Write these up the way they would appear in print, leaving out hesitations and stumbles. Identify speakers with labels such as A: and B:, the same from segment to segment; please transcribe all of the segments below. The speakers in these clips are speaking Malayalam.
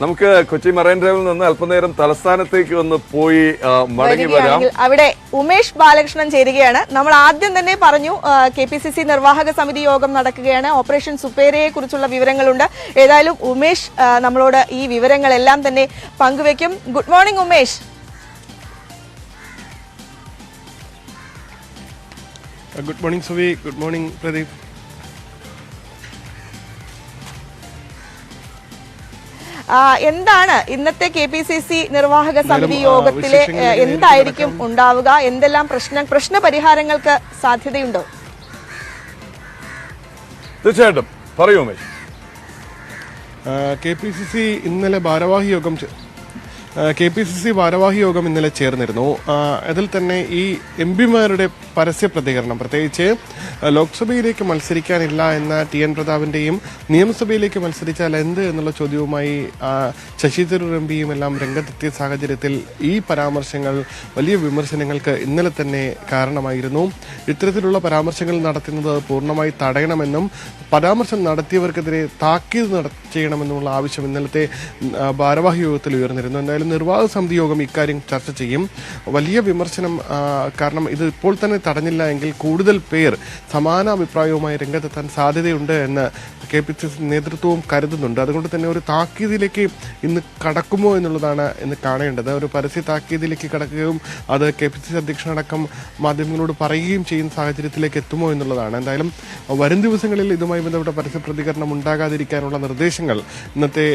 A: നമുക്ക് കൊച്ചി മറൈൻ ഡ്രൈവിൽ നിന്ന് അല്പനേരം തലസ്ഥാനത്തേക്ക് ഒന്ന് പോയി മടങ്ങി വരാം.
B: അവിടെ ഉമേഷ് ബാലകൃഷ്ണൻ ചേരുകയാണ്. നമ്മൾ ആദ്യം തന്നെ പറഞ്ഞു KPCC നിർവാഹക സമിതി യോഗം നടക്കുകയാണ്. ഓപ്പറേഷൻ സുപ്പേരയെ കുറിച്ചുള്ള വിവരങ്ങളുണ്ട്. ഏതായാലും ഉമേഷ് നമ്മളോട് ഈ വിവരങ്ങളെല്ലാം തന്നെ പങ്കുവെക്കും. Good morning Umesh.
C: Good morning Suvi. Good morning Pradeep.
B: എന്താണ് ഇന്നത്തെ KPCC നിർവാഹക സമിതി യോഗത്തിലെ എന്തായിരിക്കും ഉണ്ടാവുക? എന്തെല്ലാം പ്രശ്ന പരിഹാരങ്ങൾക്ക് സാധ്യതയുണ്ടോ?
A: തീർച്ചയായിട്ടും പറയൂ ഉമേഷ്.
C: KPCC ഇന്നലെ ഭാരവാഹി യോഗം KPCC ഭാരവാഹി യോഗം ഇന്നലെ ചേർന്നിരുന്നു. അതിൽ തന്നെ ഈ MP-മാരുടെ പരസ്യ പ്രതികരണം, പ്രത്യേകിച്ച് ലോക്സഭയിലേക്ക് മത്സരിക്കാനില്ല എന്ന TN പ്രതാപിന്റെയും നിയമസഭയിലേക്ക് മത്സരിച്ചാൽ എന്ത് എന്നുള്ള ചോദ്യവുമായി ശശി തരൂർ MPയും എല്ലാം രംഗത്തെത്തിയ സാഹചര്യത്തിൽ ഈ പരാമർശങ്ങൾ വലിയ വിമർശനങ്ങൾക്ക് ഇന്നലെ തന്നെ കാരണമായിരുന്നു. ഇത്തരത്തിലുള്ള പരാമർശങ്ങൾ നടത്തുന്നത് പൂർണ്ണമായി തടയണമെന്നും പരാമർശം നടത്തിയവർക്കെതിരെ താക്കീത് ചെയ്യണമെന്നുമുള്ള ആവശ്യം ഇന്നലത്തെ ഭാരവാഹി യോഗത്തിൽ ഉയർന്നിരുന്നു. എന്തായാലും നിർവാഹക സമിതി യോഗം ഇക്കാര്യം ചർച്ച ചെയ്യും. വലിയ വിമർശനം, കാരണം ഇത് ഇപ്പോൾ തന്നെ തടഞ്ഞില്ല എങ്കിൽ കൂടുതൽ പേർ സമാന അഭിപ്രായവുമായി രംഗത്തെത്താൻ സാധ്യതയുണ്ട് എന്ന് KPCC നേതൃത്വവും കരുതുന്നുണ്ട്. അതുകൊണ്ട് തന്നെ ഒരു താക്കീതിലേക്ക് ഇന്ന് കടക്കുമോ എന്നുള്ളതാണ് ഇന്ന് കാണേണ്ടത്. ഒരു പരസ്യ താക്കീതിലേക്ക് കടക്കുകയും അത് KPCC അധ്യക്ഷനടക്കം മാധ്യമങ്ങളോട് പറയുകയും ചെയ്യുന്ന സാഹചര്യത്തിലേക്ക് എത്തുമോ എന്നുള്ളതാണ്. എന്തായാലും വരും ദിവസങ്ങളിൽ ഇതുമായി ബന്ധപ്പെട്ട പരസ്യ പ്രതികരണം ഉണ്ടാകാതിരിക്കാനുള്ള നിർദ്ദേശങ്ങൾ ഇന്നത്തെ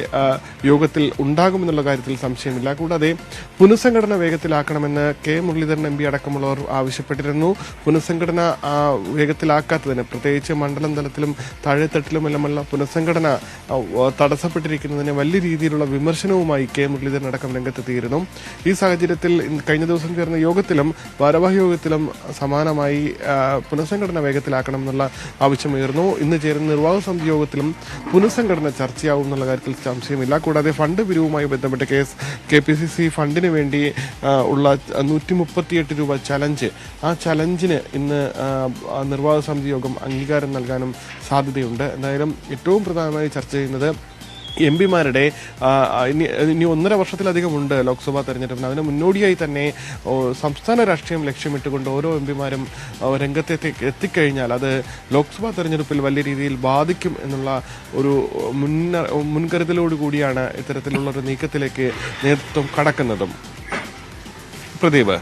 C: യോഗത്തിൽ ഉണ്ടാകുമെന്നുള്ള കാര്യത്തിൽ സംശയമില്ല. കൂടാതെ പുനഃസംഘടന വേഗത്തിലാക്കണമെന്ന് K മുരളീധരൻ MP അടക്കമുള്ളവർ ആവശ്യപ്പെട്ടിരുന്നു. പുനഃസംഘടന വേഗത്തിലാക്കാത്തതിന്, പ്രത്യേകിച്ച് മണ്ഡലം തലത്തിലും താഴെത്തട്ടിലുമെല്ലാമുള്ള പുനഃസംഘടന തടസ്സപ്പെട്ടിരിക്കുന്നതിന് വലിയ രീതിയിലുള്ള വിമർശനവുമായി K മുരളീധരൻ അടക്കം രംഗത്തെത്തിയിരുന്നു. ഈ സാഹചര്യത്തിൽ കഴിഞ്ഞ ദിവസം ചേർന്ന യോഗത്തിലും ഭാരവാഹി യോഗത്തിലും സമാനമായി പുനഃസംഘടന വേഗത്തിലാക്കണം എന്നുള്ള ആവശ്യമുയർന്നു. ഇന്ന് ചേരുന്ന നിർവാഹക സമിതി യോഗത്തിലും പുനഃസംഘടന ചർച്ചയാവും എന്നുള്ള കാര്യത്തിൽ സംശയമില്ല. കൂടാതെ ഫണ്ട് പിരിവുമായി ബന്ധപ്പെട്ട KPCC ഫണ്ടിന് വേണ്ടി ഉള്ള 138 രൂപ ചലഞ്ച്, ആ ചലഞ്ചിന് ഇന്ന് നിർവാഹക സമിതി യോഗം അംഗീകാരം നൽകാനും സാധ്യതയുണ്ട്. എന്തായാലും ഏറ്റവും പ്രധാനമായി ചർച്ച ചെയ്യുന്നത് MP-മാരുടെ ഇനി 1.5 വർഷത്തിലധികമുണ്ട് ലോക്സഭാ തെരഞ്ഞെടുപ്പിന്. അതിന് മുന്നോടിയായി തന്നെ സംസ്ഥാന രാഷ്ട്രീയം ലക്ഷ്യമിട്ടുകൊണ്ട് ഓരോ MP-മാരും രംഗത്തേക്ക് എത്തിക്കഴിഞ്ഞാൽ അത് ലോക്സഭാ തെരഞ്ഞെടുപ്പിൽ വലിയ രീതിയിൽ ബാധിക്കും എന്നുള്ള ഒരു മുൻകരുതലോടുകൂടിയാണ് ഇത്തരത്തിലുള്ള ഒരു നീക്കത്തിലേക്ക് നേതൃത്വം കടക്കുന്നതും. പ്രദീപ്.